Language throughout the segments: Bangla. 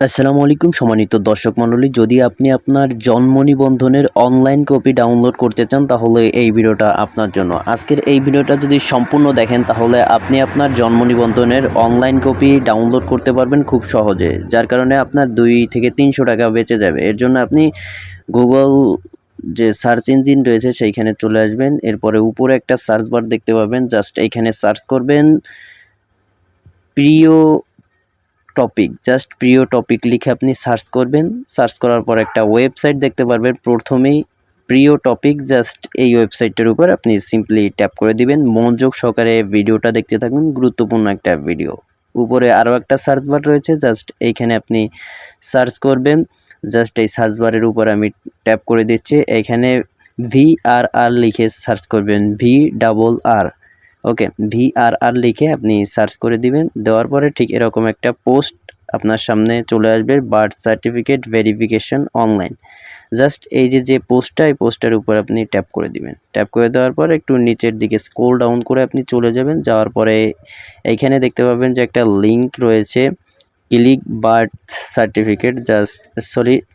আসসালামু আলাইকুম সম্মানিত দর্শক মণ্ডলী, যদি আপনি আপনার জন্ম নিবন্ধনের অনলাইন কপি ডাউনলোড করতে চান তাহলে এই ভিডিওটা আপনার জন্য। আজকের এই ভিডিওটা যদি সম্পূর্ণ দেখেন তাহলে আপনি আপনার জন্ম নিবন্ধনের অনলাইন কপি ডাউনলোড করতে পারবেন খুব সহজে, যার কারণে আপনার 2 থেকে 300 টাকা বেঁচে যাবে। এর জন্য আপনি গুগল যে সার্চ ইঞ্জিন রয়েছে সেইখানে চলে আসবেন, এরপরে উপরে একটা সার্চ বার দেখতে পাবেন, জাস্ট এইখানে সার্চ করবেন প্রিয় প্রিয় টপিক লিখে আপনি সার্চ করবেন। সার্চ করার পর একটা ওয়েবসাইট দেখতে পারবেন প্রথমেই, প্রিয় টপিক। জাস্ট এই ওয়েবসাইটটার উপর আপনি সিম্পলি ট্যাপ করে দিবেন। মনোযোগ সহকারে ভিডিওটা দেখতে থাকুন, গুরুত্বপূর্ণ একটা ভিডিও। উপরে আরও একটা সার্চ বার রয়েছে, জাস্ট এইখানে আপনি সার্চ করবেন। জাস্ট এই সার্চ বারের উপর আমি ট্যাপ করে দিচ্ছি। এখানে VRR লিখে সার্চ করবেন, VRR। ওকে, VRR লিখে আপনি সার্চ করে দিবেন। দেওয়ার পরে ঠিক এরকম একটা পোস্ট আপনার সামনে চলে আসবে, birth certificate verification online. Just এই যে পোস্টটা, এই পোস্টের উপর আপনি ট্যাপ করে দিবেন। ট্যাপ করে দেওয়ার পরে একটু নিচের দিকে স্ক্রল ডাউন করে আপনি চলে যাবেন। যাওয়ার পরে এইখানে দেখতে পাবেন যে একটা লিঙ্ক রয়েছে, click birth certificate,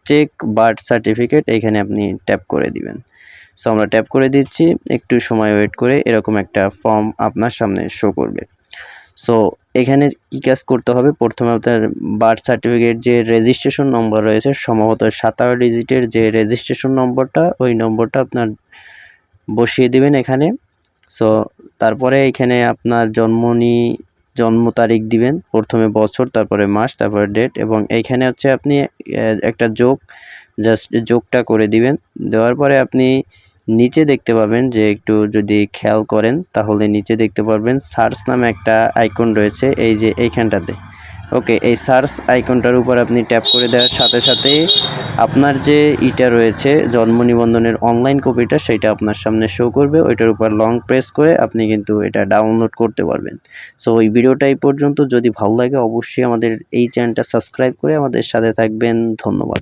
check birth certificate, এখানে আপনি ট্যাপ করে দিবেন। সো আমরা ট্যাপ করে দিচ্ছি, একটু সময় ওয়েট করে এরকম একটা ফর্ম আপনার সামনে শো করবে। সো এখানে কি কাজ করতে হবে, প্রথমে আপনার বার্থ সার্টিফিকেট যে রেজিস্ট্রেশন নম্বর রয়েছে, সম্ভবত 17 ডিজিটের যে রেজিস্ট্রেশন নম্বরটা, ওই নম্বরটা আপনার বসিয়ে দিবেন এখানে। সো তারপরে এখানে আপনার জন্ম তারিখ দিবেন, প্রথমে বছর, তারপরে মাস, তারপরে ডেট, এবং এইখানে হচ্ছে আপনি একটা জাস্ট যোগটা করে দিবেন। দেওয়ার পরে আপনি নিচে দেখতে পাবেন যে, একটু যদি খেয়াল করেন তাহলে নিচে দেখতে পারবেন সার্চ নামে একটা আইকন রয়েছে, এই যে এইখানটাতে। ওকে, এই সার্চ আইকনটার উপর আপনি ট্যাপ করে দেওয়ার সাথে সাথেই আপনার যে রয়েছে জন্ম নিবন্ধনের অনলাইন কপিটা, সেটা আপনার সামনে শো করবে। ওইটার উপর লং প্রেস করে আপনি কিন্তু এটা ডাউনলোড করতে পারবেন। সো এই ভিডিওটা এই পর্যন্ত। যদি ভালো লাগে অবশ্যই আমাদের এই চ্যানেলটা সাবস্ক্রাইব করে আমাদের সাথে থাকবেন। ধন্যবাদ।